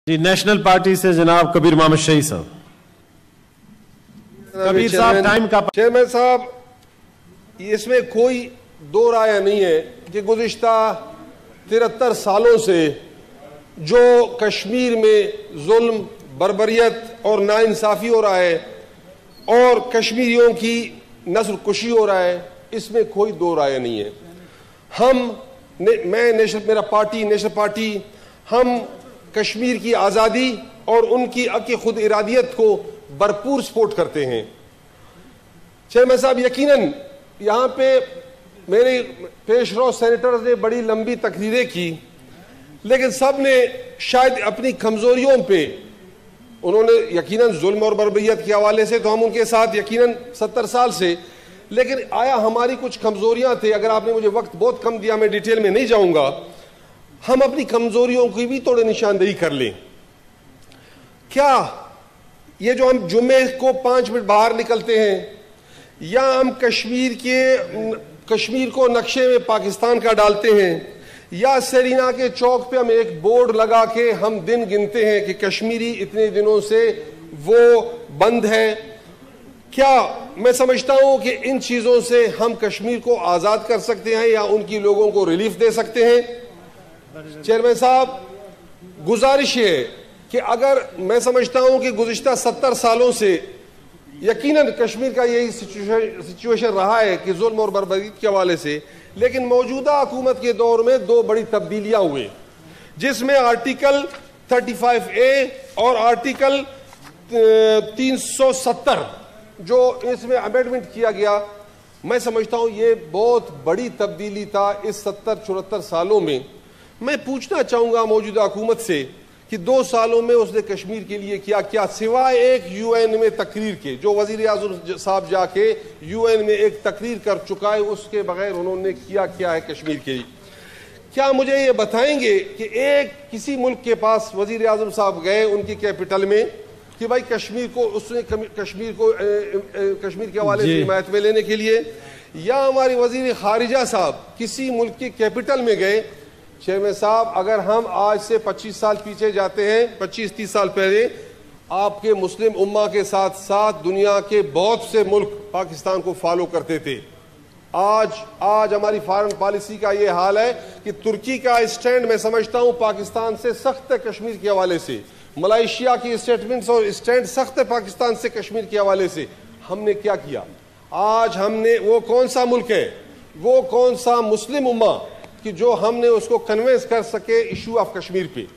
जी, national party से जनाब कबीर मोहम्मद शहीद साहब। कबीर साहब, टाइम का। चेयरमैन साहब, इसमें कोई दो राय नहीं है कि गुज़िश्ता 73 सालों से जो कश्मीर में जुल्म, बर्बरियत और नाइंसाफ़ी हो रहा है और कश्मीरियों की नस्ल कुशी हो रहा है, इसमें कोई दो राय नहीं है। मेरा पार्टी नेशनल पार्टी, हम कश्मीर की आज़ादी और उनकी खुद इरादियत को भरपूर सपोर्ट करते हैं। चेयरमैन साहब, यकीनन यहाँ पे मेरे पेशरो सेनेटर्स ने बड़ी लंबी तकरीरें की, लेकिन सब ने शायद अपनी कमजोरियों पे, उन्होंने यकीनन जुल्म और बर्बरियत के हवाले से तो हम उनके साथ यकीनन 70 साल से, लेकिन आया हमारी कुछ कमजोरियां थी। अगर आपने मुझे वक्त बहुत कम दिया, मैं डिटेल में नहीं जाऊंगा, हम अपनी कमजोरियों की भी थोड़ी निशानदेही कर लें। क्या ये जो हम जुम्मे को 5 मिनट बाहर निकलते हैं, या हम कश्मीर को नक्शे में पाकिस्तान का डालते हैं, या सेरीना के चौक पे हम एक बोर्ड लगा के हम दिन गिनते हैं कि कश्मीरी इतने दिनों से वो बंद है, क्या मैं समझता हूं कि इन चीजों से हम कश्मीर को आजाद कर सकते हैं या उनकी लोगों को रिलीफ दे सकते हैं? चेयरमैन साहब, गुजारिश है कि अगर मैं समझता हूं कि गुज़िश्ता 70 सालों से यकीनन कश्मीर का यही सिचुएशन रहा है कि जुल्म और बर्बरियत के हवाले से, लेकिन मौजूदा हुकूमत के दौर में दो बड़ी तब्दीलियां हुई, जिसमें आर्टिकल 35A और आर्टिकल 370 जो इसमें अमेंडमेंट किया गया, मैं समझता हूं ये बहुत बड़ी तब्दीली था इस 70-74 सालों में। मैं पूछना चाहूंगा मौजूदा हुकूमत से कि 2 सालों में उसने कश्मीर के लिए किया क्या, सिवाय एक UN में तकरीर के, जो वजीर आज़म साहब जाके UN में एक तकरीर कर चुका है, उसके बगैर उन्होंने किया क्या है कश्मीर के लिए? क्या मुझे ये बताएंगे कि एक किसी मुल्क के पास वजीर आज़म साहब गए उनकी कैपिटल में कि भाई कश्मीर को, उसने कश्मीर के हवाले से हिमायत में लेने के लिए, या हमारी वजीर खारिजा साहब किसी मुल्क की कैपिटल में गए? चेयरमैन साहब, अगर हम आज से 25 साल पीछे जाते हैं, 25-30 साल पहले, आपके मुस्लिम उम्मा के साथ साथ दुनिया के बहुत से मुल्क पाकिस्तान को फॉलो करते थे। आज हमारी फॉरेन पॉलिसी का ये हाल है कि तुर्की का स्टैंड मैं समझता हूं पाकिस्तान से सख्त है कश्मीर के हवाले से, मलेशिया की स्टेटमेंट्स और स्टैंड सख्त है पाकिस्तान से कश्मीर के हवाले से। हमने क्या किया? आज हमने, वो कौन सा मुल्क है, वो कौन सा मुस्लिम उम्मा कि जो हमने उसको कन्विंस कर सके इशू ऑफ कश्मीर पे?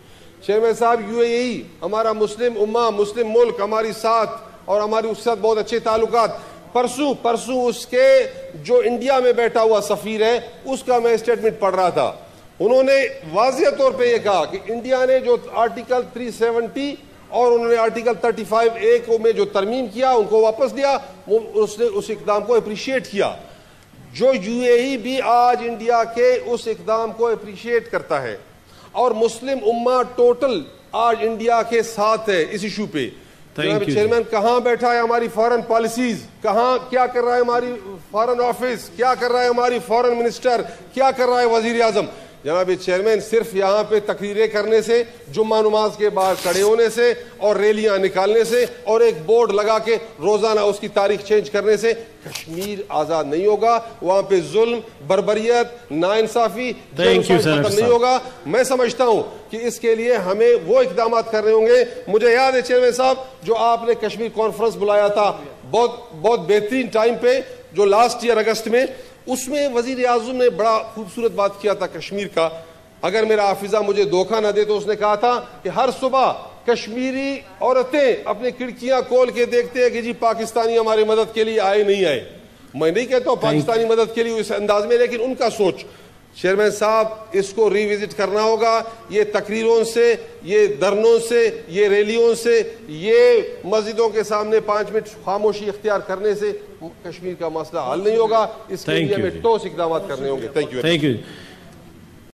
चेयरमैन साहब, UAE हमारा मुस्लिम उम्मा, मुस्लिम मुल्क हमारी साथ और हमारी उसके साथ बहुत अच्छे ताल्लुकात। परसों उसके जो इंडिया में बैठा हुआ सफीर है, उसका मैं स्टेटमेंट पढ़ रहा था, उन्होंने वाज़ेह तौर पे ये कहा कि इंडिया ने जो आर्टिकल 370 और उन्होंने आर्टिकल 35A को में जो तरमीम किया उनको वापस दिया, उसने उस इक़दाम को अप्रिशिएट किया। जो UAE भी आज इंडिया के उस इक़दाम को अप्रिशिएट करता है और मुस्लिम उम्मा टोटल आज इंडिया के साथ है इस इशू पे। चेयरमैन, कहां बैठा है हमारी फॉरेन पॉलिसीज, कहां, क्या कर रहा है हमारी फॉरेन ऑफिस, क्या कर रहा है हमारी फॉरेन मिनिस्टर, क्या कर रहा है वजीर आजम? जनाब चेयरमैन, सिर्फ यहाँ पे तकरीरें करने से, जुम्मा नमाज के बाद खड़े होने से और रैलियां निकालने से और एक बोर्ड लगा के रोजाना उसकी तारीख चेंज करने से कश्मीर आजाद नहीं होगा। वहां पे जुल्म, बर्बरियत, नाइंसाफी खत्म नहीं होगा। मैं समझता हूं कि इसके लिए हमें वो इकदाम करने होंगे। मुझे याद है चेयरमैन साहब, जो आपने कश्मीर कॉन्फ्रेंस बुलाया था बहुत बेहतरीन टाइम पे, जो लास्ट ईयर अगस्त में, उसमें वजीर आज़म ने बड़ा खूबसूरत बात किया था कश्मीर का। अगर मेरा हाफिजा मुझे धोखा ना दे तो उसने कहा था कि हर सुबह कश्मीरी औरतें अपनी खिड़कियां खोल के देखते हैं कि जी पाकिस्तानी हमारी मदद के लिए आए नहीं आए। मैं नहीं कहता हूं पाकिस्तानी मदद के लिए इस अंदाज में, लेकिन उनका सोच। चेयरमैन साहब, इसको रिविजिट करना होगा। ये तकरीरों से, ये धरनों से, ये रैलियों से, ये मस्जिदों के सामने 5 मिनट खामोशी इख्तियार करने से कश्मीर का मसला हल नहीं होगा। इसके लिए हमें ठोस इक़दाम करने होंगे। Thank you.